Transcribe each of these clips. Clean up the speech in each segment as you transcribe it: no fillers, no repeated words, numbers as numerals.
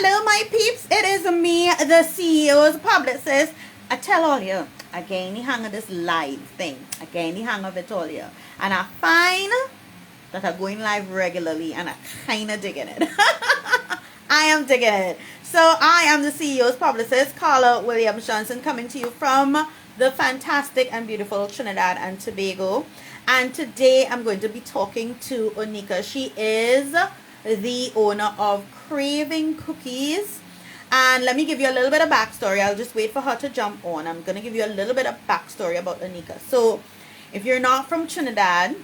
Hello, my peeps. It is me, the CEO's publicist. I tell all you, I gain the hang of this live thing. I gain the hang of it all you. And I find that I'm going live regularly and I kind of digging it. I am digging it. So I am the CEO's publicist, Carla Williams Johnson, coming to you from the fantastic and beautiful Trinidad and Tobago. And today I'm going to be talking to Oneka. She is the owner of Craving Cookies. And let me give you a little bit of backstory. I'll just wait for her to jump on. I'm going to give you a little bit of backstory about Oneka. So if you're not from Trinidad,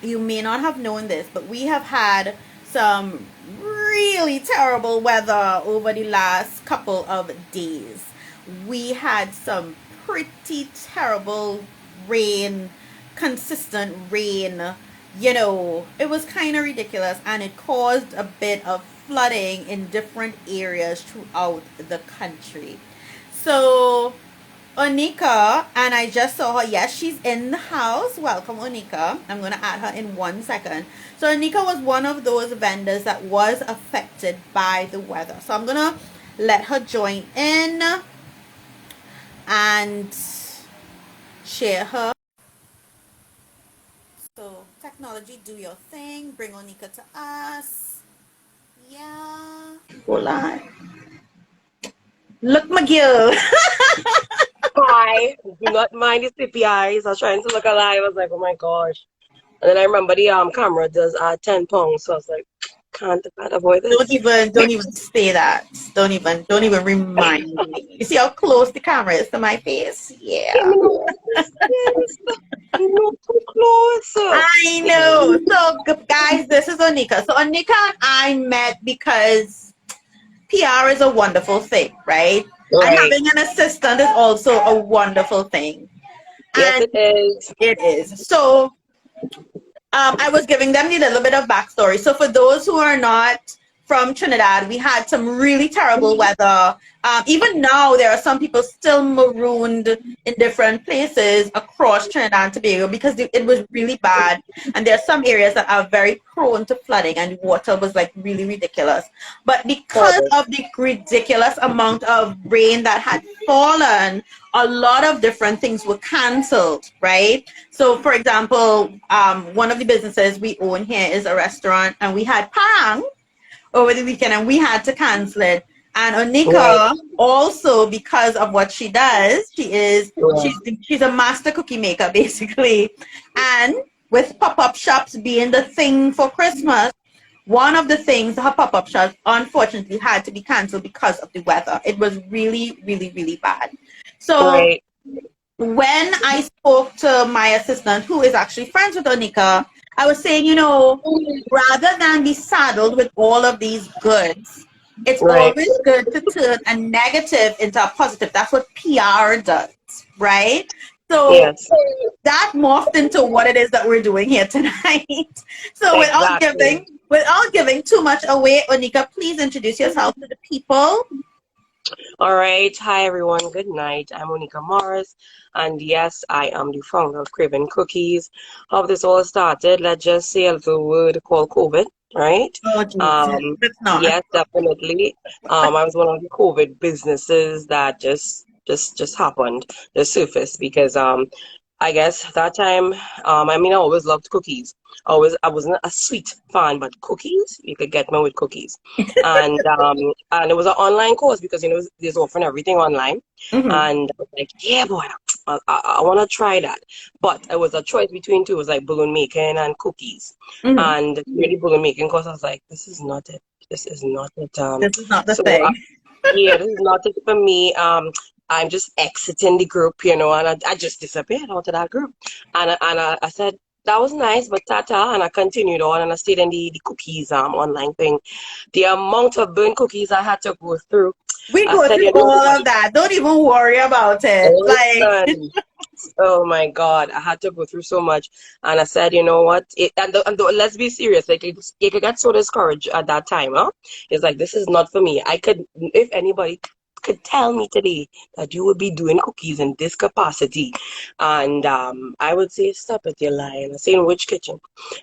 you may not have known this, but we have had some really terrible weather over the last couple of days. We had some pretty terrible rain, consistent rain. You know, it was kind of ridiculous, and it caused a bit of flooding in different areas throughout the country. So Oneka, and I just saw her. Yes, she's in the house. Welcome, Oneka. I'm going to add her in 1 second. So Oneka was one of those vendors that was affected by the weather. So I'm going to let her join in and share her. So technology, do your thing. Bring Oneka to us. Yeah. Hold on. Look, McGill. Hi. Do not mind the sleepy eyes. I was trying to look alive. I was like, oh my gosh. And then I remember the camera does 10 pounds. So I was like, can't avoid this. Don't even say that. Don't even remind me. You see how close the camera is to my face? Yeah. Not too close. I know. So guys, this is Oneka. So Oneka and I met because PR is a wonderful thing, right? Right. And having an assistant is also a wonderful thing. Yes, And it is. it is. So I was giving them a little bit of backstory. So for those who are not from Trinidad, we had some really terrible weather. Even now, there are some people still marooned in different places across Trinidad and Tobago because it was really bad. And there are some areas that are very prone to flooding, and water was like really ridiculous. But because of the ridiculous amount of rain that had fallen, a lot of different things were canceled, right? So, for example, one of the businesses we own here is a restaurant, and we had parang over the weekend, and we had to cancel it. And Oneka, also because of what she does, she's a master cookie maker basically. And with pop-up shops being the thing for Christmas, one of the things, her pop-up shop unfortunately had to be canceled because of the weather. It was really, really, really bad. So when I spoke to my assistant, who is actually friends with Oneka, I was saying, you know, rather than be saddled with all of these goods, it's always good to turn a negative into a positive. That's what PR does, right? So that morphed into what it is that we're doing here tonight. So without giving too much away, Oneka, please introduce yourself to the people. All right. Hi, everyone. Good night. I'm Oneka Morris. And yes, I am the founder of Craving Cookies. How this all started, let's just say a little word called COVID, right? Oh, yes, definitely. I was one of the COVID businesses that just happened, just surfaced because I guess that time, I mean, I always loved cookies. I wasn't a sweet fan, but cookies, you could get me with cookies. And it was an online course because, you know, there's often everything online. And I was like, yeah, boy, I want to try that. But it was a choice between two. It was like balloon making and cookies. And really balloon making course, I was like, this is not it. This is not it. This is not the thing. Yeah, this is not it for me. I'm just exiting the group, you know, and I just disappeared out of that group. And I said, that was nice, but tata, and I continued on and I stayed in the cookies online thing. The amount of burnt cookies I had to go through. We go through all of that. Don't even worry about it. Oh my God, I had to go through so much. And I said, you know what? Let's be serious. Like, it could get so discouraged at that time, huh? It's like, this is not for me. If anybody could tell me today that you would be doing cookies in this capacity, and I would say, stop it, you're lying. I say, in which kitchen?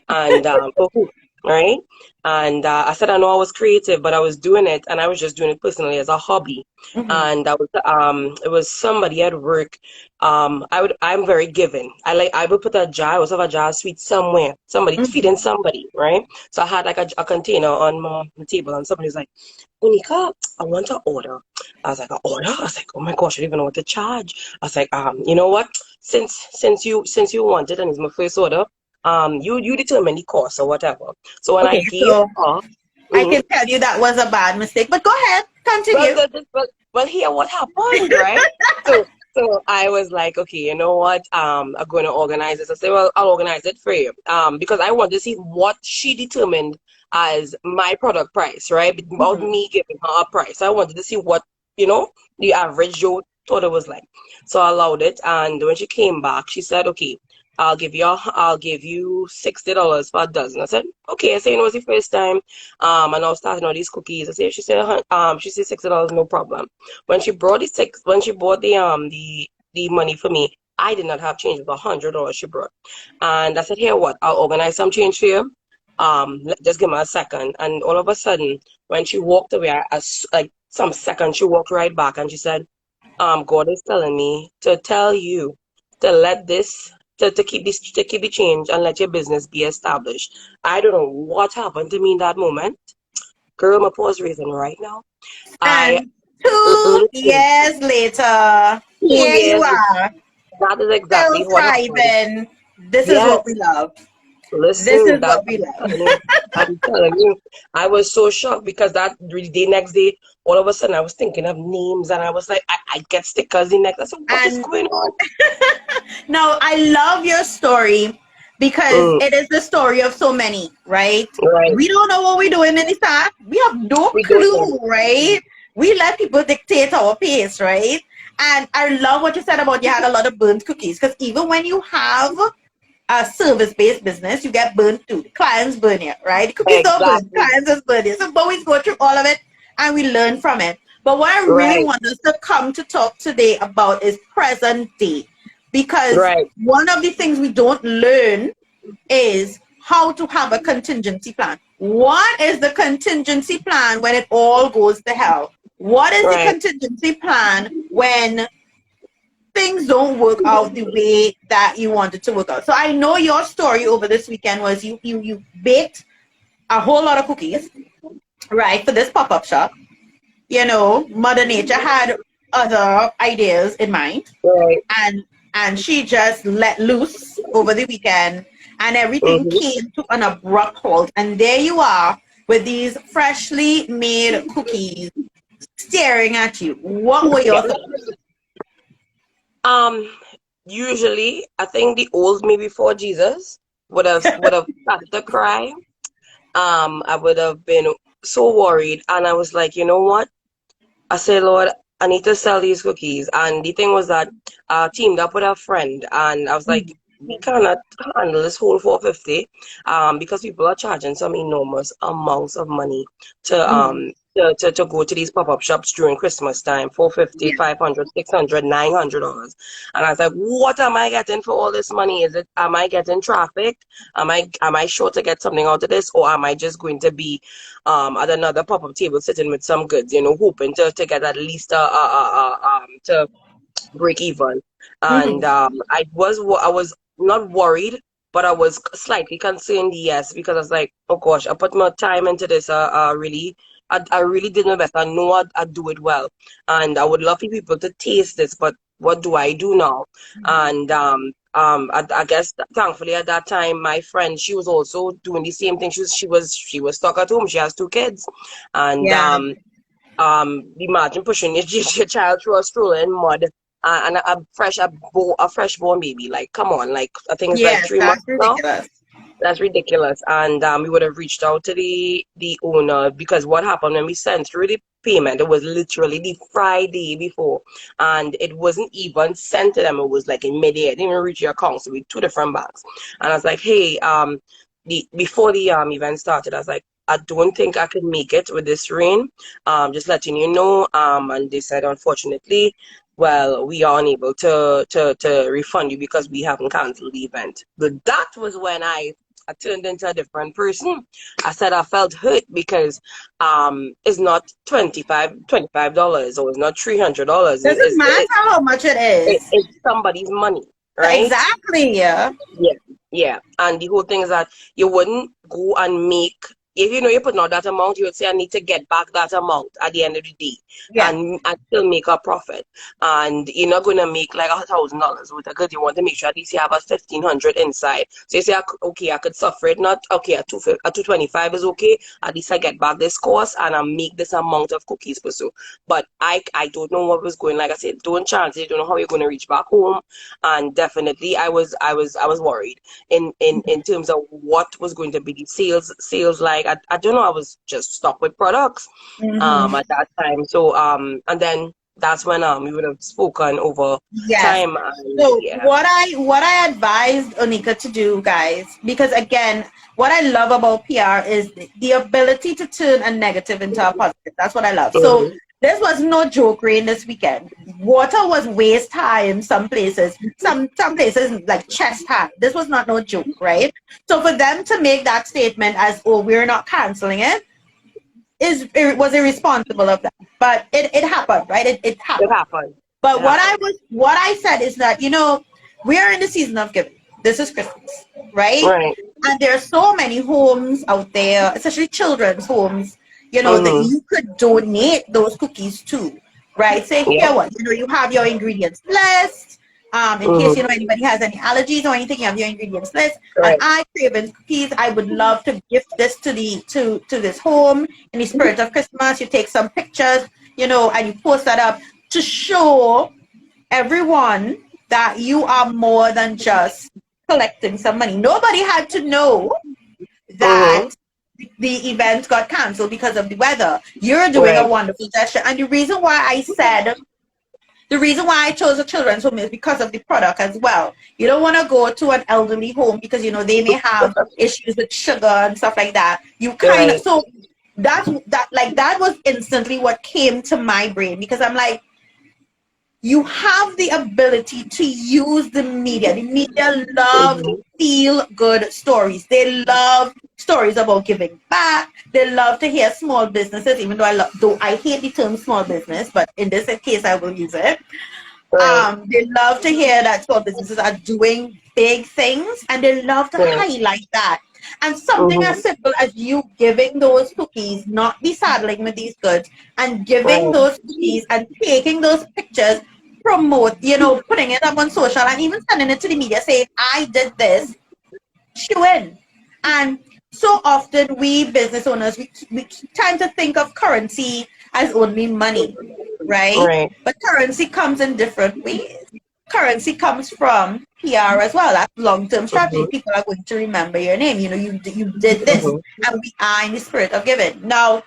And for who? right? And I said I know I was creative, but I was doing it, and I was just doing it personally as a hobby. Mm-hmm. And I was it was somebody at work. I'm very giving. I would put a jar, I was have a jar of sweets somewhere, somebody Mm-hmm. feeding somebody, right? So I had like a container on my table, and somebody's like, Onika, I want to order. I was like, an order? I was like, oh my gosh, I don't even know what to charge. I was like, you know what? Since you want it and it's my first order, you determine the cost or whatever. So when I Okay, gave so her, I mhm. can tell you that was a bad mistake, but go ahead, well, continue. well, here what happened, right? So so I was like, okay, you know what? I'm going to organize this. I said, well, I'll organize it for you. Because I want to see what she determined as my product price, right? Without Mm-hmm. me giving her a price. I wanted to see what, the average Joe thought it was like. So I allowed it, and when she came back, she said, okay, I'll give you $60 for a dozen. I said, okay. I said, it was the first time. And I was starting all these cookies. I said, she said $60, no problem. When she bought the money for me, I did not have change. It was $100 she brought. And I said, here, what? I'll organize some change for you. Just give me a second. And all of a sudden, when she walked away, like some seconds, she walked right back and she said, God is telling me to tell you to let this to keep the change and let your business be established. I don't know what happened to me in that moment. Girl, my pause raising right now. I And two listen, years later, 2 here you years, are, that is still exactly what happened. thriving. This is Yes, what we love. This listen, is that what we love. I'm telling you, I was so shocked because that really the next day, all of a sudden I was thinking of names and I was like, I get stickers the next. I said, what is And going on? no, I love your story because Mm, it is the story of so many, right? right. We don't know what we're doing in the start. We have no We don't know. clue, right? We let people dictate our pace, right? And I love what you said about you had a lot of burnt cookies because even when you have a service-based business, you get burnt too. The clients burn you, right? The cookies don't burn. Exactly. Clients just burn you. So but we go through all of it and we learn from it. But what I really Right. want us to come to talk today about is present day. Because Right. one of the things we don't learn is how to have a contingency plan. What is the contingency plan when it all goes to hell? What is the Right. contingency plan when things don't work out the way that you wanted to work out? So I know your story over this weekend was you baked a whole lot of cookies, right, for this pop-up shop. You know, Mother Nature had other ideas in mind, Right. and she just let loose over the weekend, and everything Mm-hmm. came to an abrupt halt. And there you are with these freshly made cookies staring at you. What were Yeah. your thoughts? Um, Usually I think the old me before Jesus would have started to cry. I would have been so worried and I was like, you know what? I said, Lord, I need to sell these cookies. And the thing was that I teamed up with a friend, and I was like, we cannot handle this whole 450 because people are charging some enormous amounts of money to Mhm. to go to these pop-up shops during Christmas time, 450, Yeah. 500, 600, $900. And I was like, what am I getting for all this money? Am I getting traffic? Am I sure to get something out of this, or am I just going to be at another pop-up table sitting with some goods, hoping to get at least to break even. And Mhm. I was not worried, but I was slightly concerned, yes, because I was like, oh gosh, I put my time into this. I really did my best. I know I'd do it well, and I would love for people to taste this. But what do I do now? And I guess thankfully at that time, my friend, she was also doing the same thing. She was stuck at home. She has two kids, and Yeah. imagine pushing your child through a stroller in mud and a fresh born baby. Like, come on, like I think it's like Yes, 3 months that's now. ridiculous. That's ridiculous. And we would have reached out to the owner because what happened when we sent through the payment, it was literally the Friday before, and it wasn't even sent to them. It was like in midair. It didn't even reach your account. So we two different banks. And I was like, hey, before the event started, I was like, I don't think I could make it with this rain. Just letting you know. And they said, unfortunately, well, we are unable to refund you because we haven't canceled the event. But that was when I I turned into a different person. I said I felt hurt because it's not $25 or it's not $300. Doesn't matter how much it is. It's somebody's money, right? Exactly. Yeah. Yeah, yeah. And the whole thing is that you wouldn't go and make, if you know you're putting out that amount, you would say, I need to get back that amount at the end of the day Yeah. and still make a profit. And you're not going to make like $1,000 with it because you want to make sure at least you have a 1,500 inside. So you say, okay, I could suffer it, not okay, a 225 is okay. At least I get back this cost and I make this amount of cookies per so. But I don't know what was going, like I said, don't chance it, you don't know how you're going to reach back home. And definitely I was worried in terms of what was going to be the sales like. I don't know, I was just stuck with products at that time. So and then that's when we would have spoken over Yes. time. And, So yeah. what I advised Oneka to do, guys, because again, what I love about PR is the ability to turn a negative into a positive. That's what I love. So this was no joke rain this weekend. Water was waist high in some places. Some places like chest high. This was not no joke, right? So for them to make that statement as, oh, we're not canceling it, it was irresponsible of them. But it happened, right? It happened. It happened. But what I said is that, you know, we are in the season of giving. This is Christmas, right? Right. And there are so many homes out there, especially children's homes, you know, that you could donate those cookies to, right? Say, here what, you know, you have your ingredients list. In case, you know, anybody has any allergies or anything, you have your ingredients list. Right. And I, Craving Cookies, I would love to gift this to this home in the spirit of Christmas. You take some pictures, you know, and you post that up to show everyone that you are more than just collecting some money. Nobody had to know that the event got canceled because of the weather. You're doing a wonderful gesture. And the reason why I chose a children's home is because of the product as well. You don't want to go to an elderly home because, you know, they may have issues with sugar and stuff like that. You kind of, so that was instantly what came to my brain, because I'm like, you have the ability to use the media. The media loves feel-good stories. They love stories about giving back. They love to hear small businesses, even though I hate the term small business, but in this case, I will use it. They love to hear that small businesses are doing big things, and they love to highlight that. And something as simple as you giving those cookies, not be saddling with these goods, and giving those cookies and taking those pictures, promote, you know, putting it up on social and even sending it to the media saying, I did this, shoe in. And so often we business owners, we tend to think of currency as only money, right? But currency comes in different ways. Currency comes from PR as well. That's long-term strategy. People are going to remember your name. You know, you did this, and we are in the spirit of giving. Now,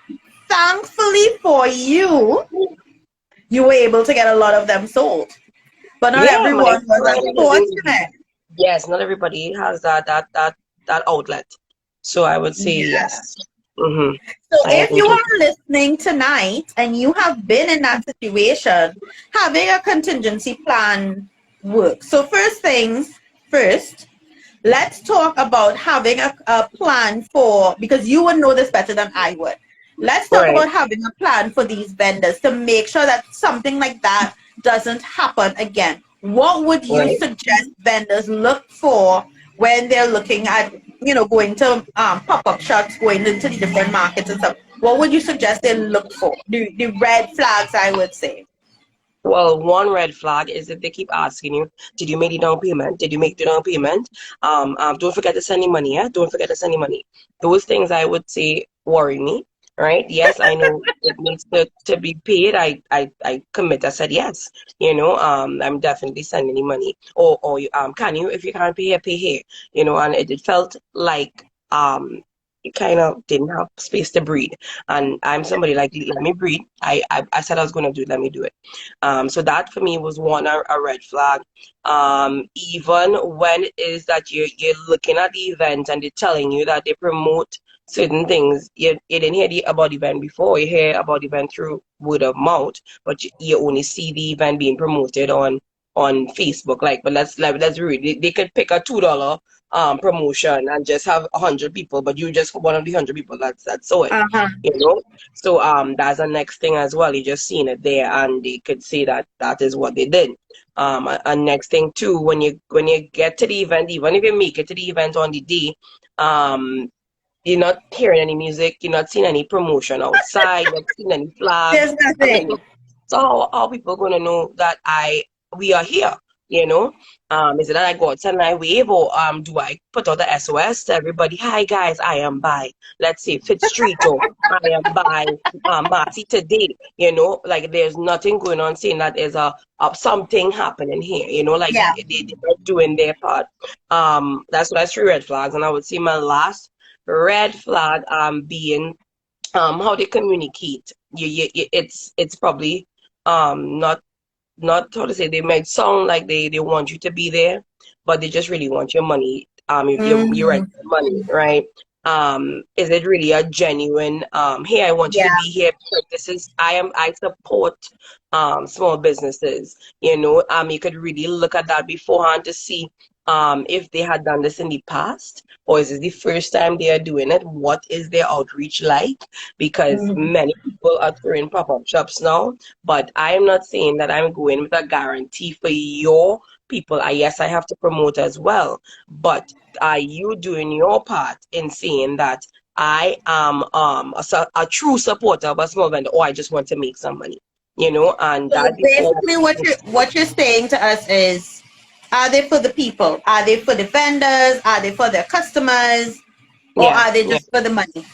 thankfully for you, you were able to get a lot of them sold, but not everyone was as fortunate. Yes, not everybody has that outlet. So I would say yes. So if you are listening tonight and you have been in that situation, having a contingency plan works. So first things first, let's talk about having a plan for, because you would know this better than I would. Let's talk about having a plan for these vendors to make sure that something like that doesn't happen again. What would you suggest vendors look for when they're looking at, you know, going to pop-up shops, going into the different markets and stuff? What would you suggest they look for? The red flags, I would say. Well, one red flag is if they keep asking you, did you make the down payment? Did you make the down payment? Don't forget to send me money, Don't forget to send me money. Those things I would say worry me, right? Yes, I know it needs to be paid. I commit. I said yes. You know, I'm definitely sending you money. Or can you, if you can't pay here, you know, and it felt like it kind of didn't have space to breathe. And I'm somebody like, let me breathe. I said I was going to do it, let me do it. So that for me was one, a red flag. Even when it is that you're looking at the event and they're telling you that they promote certain things, you didn't hear about the event before, you hear about the event through word of mouth, but you only see the event being promoted on Facebook. But let's read. They could pick a $2 promotion and just have 100 people, but you just one of the 100 people that saw it, Uh-huh. you know. So that's the next thing as well. You just seen it there, and they could see that that is what they did. And next thing too, when you get to the event, even if you make it to the event on the day, um, you're not hearing any music, you're not seeing any promotion outside, you're not seeing any There's flags. I'm like, nothing. so how people gonna know that we are here? You know, is it that I go outside and I wave, or do I put out the SOS to everybody? Hi guys, I am by, let's say, Fifth Street, or I am by Marty today. You know, like there's nothing going on saying that there's a something happening here. You know, like Yeah. they're not doing their part. That's why I 3 red flags, and I would say my last red flag being how they communicate. It's probably not how to say, they might sound like they want you to be there, but they just really want your money. If you're Mm, right for money, right? Is it really a genuine hey, I want you to yeah. be here because I support small businesses, you know. You could really look at that beforehand to see if they had done this in the past, or is it the first time they are doing it? What is their outreach like? Because Mm, many people are throwing pop-up shops now, but I am not saying that I'm going with a guarantee for your people. Yes, I have to promote as well, but are you doing your part in saying that I am a true supporter of a small vendor, or I just want to make some money, you know? And so that before, basically what you're saying to us is, are they for the people? Are they for the vendors? Are they for their customers? Or yeah, are they yeah, just for the money?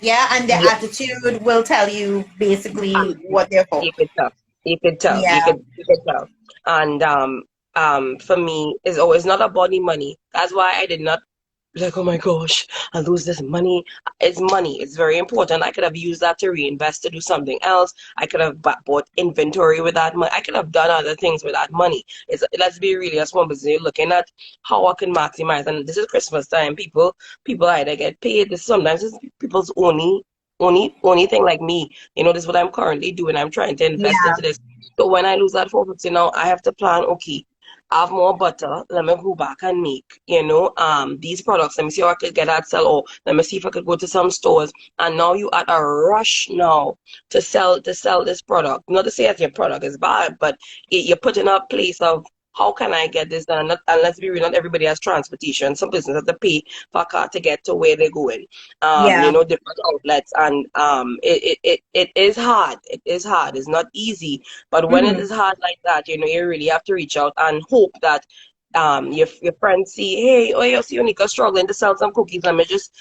Yeah, and their yeah. attitude will tell you basically Honestly, what they're for. you could tell. You could tell. Yeah. You could tell. And for me, it's always not about the money. That's why I did not like, oh my gosh, I lose this money. It's money. It's very important. I could have used that to reinvest to do something else. I could have bought inventory with that money. I could have done other things with that money. Let's be really a small business. You're looking at how I can maximize. And this is Christmas time. People either get paid. Sometimes it's people's only thing, like me. You know, this is what I'm currently doing. I'm trying to invest Yeah. into this. So when I lose that 450 now, I have to plan, okay, I have more butter. Let me go back and make, you know, these products. Let me see how I could get that sell, or let me see if I could go to some stores. And now you at a rush now to sell this product. Not to say that your product is bad, but you're put in a place of how can I get this done? And let's be real, not everybody has transportation. Some businesses have to pay for a car to get to where they're going. You Yeah. know, different outlets, and it is hard. It is hard. It's not easy, but when it Hmm. is hard like that, you know, you really have to reach out and hope that your friends see, hey, oh, you see Onika struggling to sell some cookies. Let me just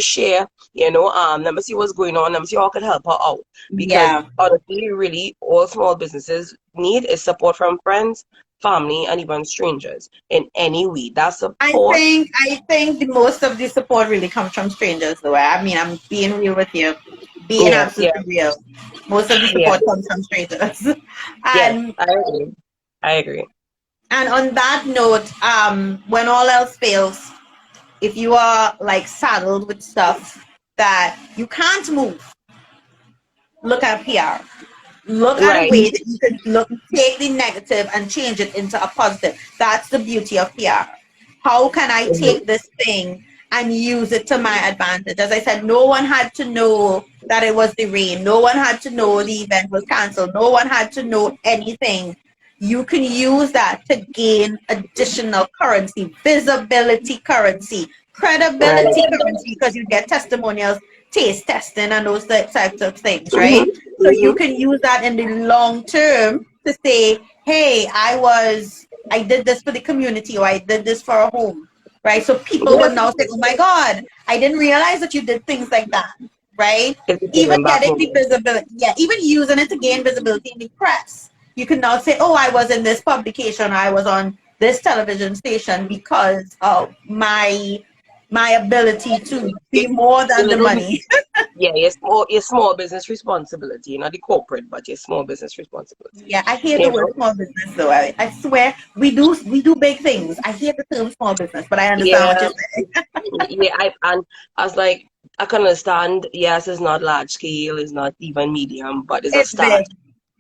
share, you know, let me see what's going on. Let me see how I can help her out. Because Yeah. honestly, really, all small businesses need is support from friends, family, and even strangers in any way. That support, I think the most of the support really comes from strangers though. I mean, I'm being real with you. Being yeah, yeah, absolutely real. Most of the yeah, support comes from strangers. yes, and I agree. I agree. and on that note, when all else fails, if you are like saddled with stuff that you can't move, look at PR. Look at a Right. way that you can take the negative and change it into a positive. That's the beauty of PR. How can I Mhm. take this thing and use it to my advantage? As I said, no one had to know that it was the rain. No one had to know the event was canceled. No one had to know anything. You can use that to gain additional currency, visibility currency, Right. credibility currency, because you get testimonials, taste testing, and those types of things, Hmm. right? So you Hmm. can use that in the long term to say, hey, I did this for the community, or I did this for a home, right? So people Yeah. will now say, oh my God, I didn't realize that you did things like that, right? It's a Even giving back getting the moment. visibility, yeah, even using it to gain visibility in the press. You can now say, oh, I was in this publication, I was on this television station because of my ability to be It's more the than the little, money. yeah, your small business responsibility, not the corporate, but your small business responsibility. Yeah, I hate the You word know? small business though. I swear we do big things. I hate the term small business, but I understand what Yeah, you're saying. yeah. I was like, I can understand. Yes, it's not large scale, it's not even medium, but it's a It's big. start.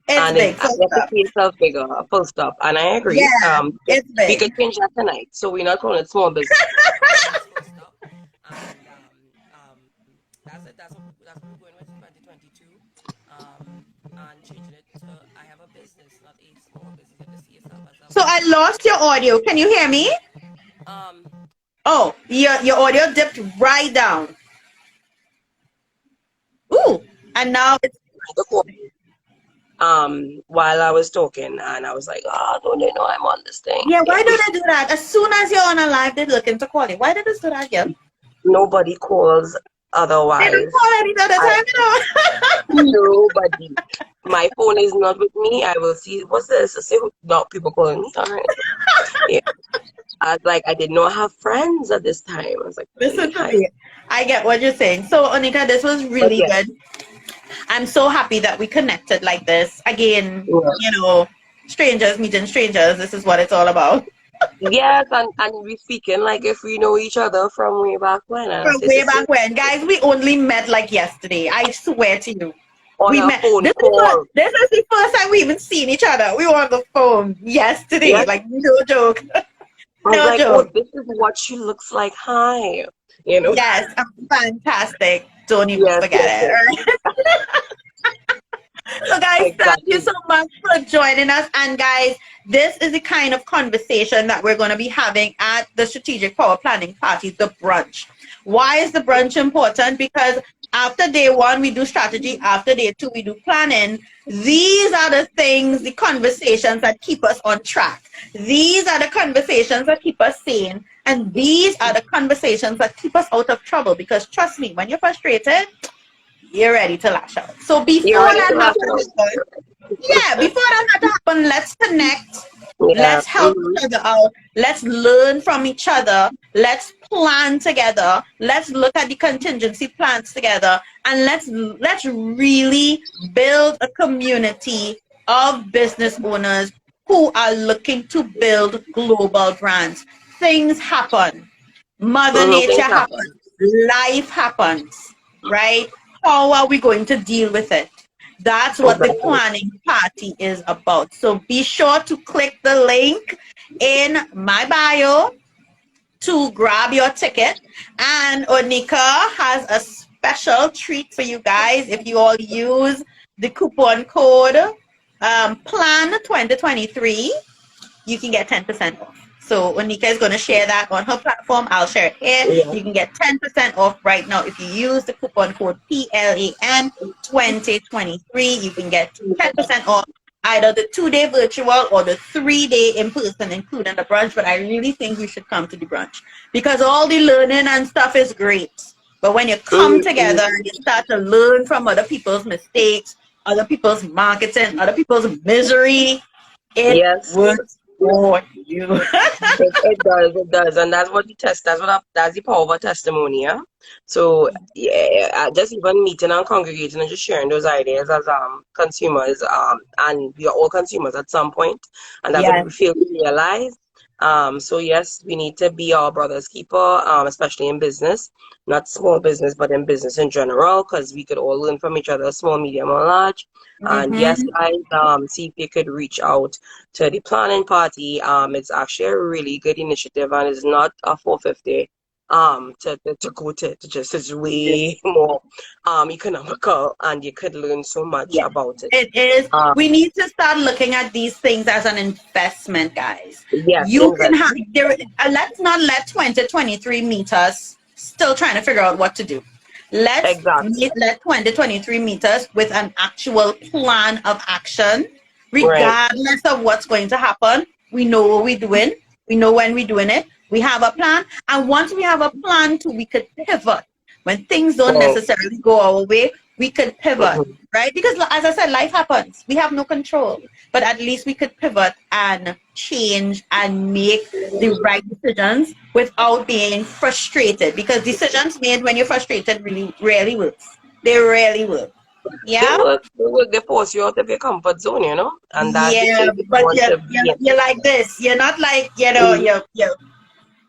It's And it big. Full you have to stop. see yourself bigger, full stop. And I agree. Yeah, it's We big. could change that tonight. So we're not calling it small business. That's what we're going with 2022. And changing it to I have a business, not a small business. You have to see yourself as a So I lost your audio. Can you hear me? um Oh, your audio dipped right down. Ooh, and now it's the call while I was talking, and I was like, oh, don't they know I'm on this thing? yeah. Yeah. Why do they do that? As soon as you're on a live, they're looking to call you. Why did they do that again? Nobody calls They don't otherwise. call any other I time, you know. Nobody. My phone is not with me. I will see what's this. I say no people calling me. All right. Yeah. I was like, I did not have friends at this time. I was like, Listen really? to me. I get what you're saying. So, Onika, this was But really yes, good. I'm so happy that we connected like this. Again, yeah. you know, strangers meeting strangers. This is what it's all about. Yes, and we speaking like if we know each other from way back when. And I From say, way sister, back when. Guys, we only met like yesterday. I swear to you. on We a met. phone This is, call. this is the first time we even seen each other. We were on the phone yesterday. Yes. Like, no joke. I was No like, oh, joke. this is what she looks like. Hi. You know? Yes, I'm fantastic. Don't even Yes, yes, forget yes. it. So, guys, thank you Exactly. so much for joining us. And, guys, this is the kind of conversation that we're going to be having at the Strategic Power Planning Party, the brunch. Why is the brunch important? Because after day one, we do strategy. After day two, we do planning. These are the things, the conversations that keep us on track. These are the conversations that keep us sane. And these are the conversations that keep us out of trouble. Because trust me, when you're frustrated, you're ready to lash out. So You're before ready that to laugh happens, out. yeah, before that had to happen, let's connect. Yeah. Let's help each other out. Let's learn from each other. Let's plan together. Let's look at the contingency plans together, and let's really build a community of business owners who are looking to build global brands. Things happen. Mother Things Nature happen. happens. Life happens, right? How are we going to deal with it? That's what the Exactly. planning party is about. So be sure to click the link in my bio to grab your ticket. And Onika has a special treat for you guys if you all use the coupon code PLAN 2023. You can get 10% off. So Onika is going to share that on her platform. I'll share it here. Yeah. You can get 10% off right now if you use the coupon code PLAN 2023. You can get 10% off either the 2-day virtual or the 3-day in person, including the brunch. But I really think you should come to the brunch because all the learning and stuff is great. But when you come Mm-hmm. together and you start to learn from other people's mistakes, other people's marketing, other people's misery, it Yes. works for you. It does, it does, and that's what the test. That's the power of a testimony. Yeah. So yeah, just even meeting and congregating and just sharing those ideas as consumers and we are all consumers at some point, and that Yes. would feel to realize. So yes, we need to be our brother's keeper, especially in business, not small business, but in business in general, because we could all learn from each other, small, medium, or large. And yes, Mm-hmm. guys, see if you could reach out to the planning party. It's actually a really good initiative and it's not a 450 to go to just it's way more economical and you could learn so much Yes, about it. it is. Um We need to start looking at these things as an investment, guys. yes, You can have investment. there. Let's not let 2023 meet us still trying to figure out what to do. Exactly. Let 2023 meet us with an actual plan of action, Right. regardless of what's going to happen. We know what we're doing. We know when we're doing it. We have a plan, and once we have a plan, too, we could pivot when things don't Right. necessarily go our way. We could pivot, Mhm. right? Because as I said, life happens. We have no control, but at least we could pivot and change and make the right decisions without being frustrated. Because decisions made when you're frustrated really rarely works. They rarely work. They Yeah. work, they work, they force you out of your comfort zone, and that's the Yeah, place you but want to be in. you're like this. You're not like Mm.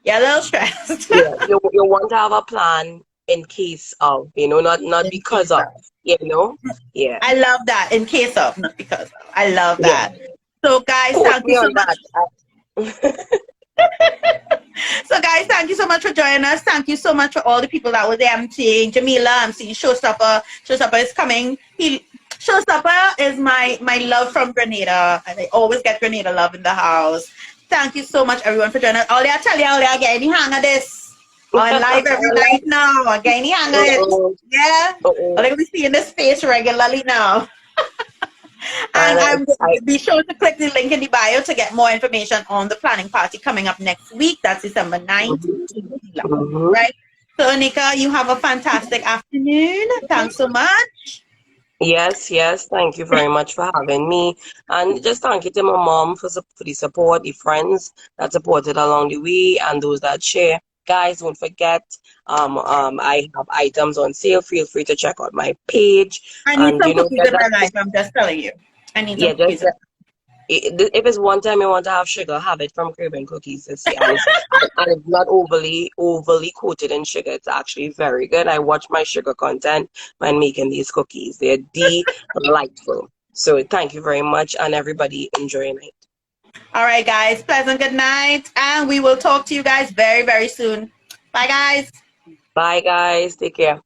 you're a little stressed. Yeah, you want to have a plan in case of, not In because case of, of. yeah, I love that. In case of, not because of. I love yeah. that. So, guys, Quote thank me you so on much. that. So guys, thank you so much for joining us. Thank you so much for all the people that was emceeing. Jamila, I'm seeing Showstopper. Showstopper is coming. Showstopper is my love from Grenada. And I always get Grenada love in the house. Thank you so much everyone for joining us. Ollie, I tell you, Ollie, I get any hang of this. On live every night now. I get any hang of it. Uh-oh. Yeah. Uh-oh. Ollie, we see in this space regularly now. And And I'm be sure to click the link in the bio to get more information on the planning party coming up next week. That's December 19th. Mhm. Right? So, Onika, you have a fantastic afternoon. Thanks so much. Yes, yes. Thank you very much for having me. And just thank you to my mom for the support, the friends that supported along the way, and those that share. Guys, don't forget, I have items on sale. Feel free to check out my page. I need And some you know, cookies in my life. I'm just telling you. I need some yeah, just cookies. if it's one time you want to have sugar, have it from Craving Cookies this year. And it's not overly coated in sugar. It's actually very good. I watch my sugar content when making these cookies. They're delightful. So thank you very much, and everybody enjoy your night. All right, guys. Pleasant good night. And we will talk to you guys very, very soon. Bye, guys. Bye, guys. Take care.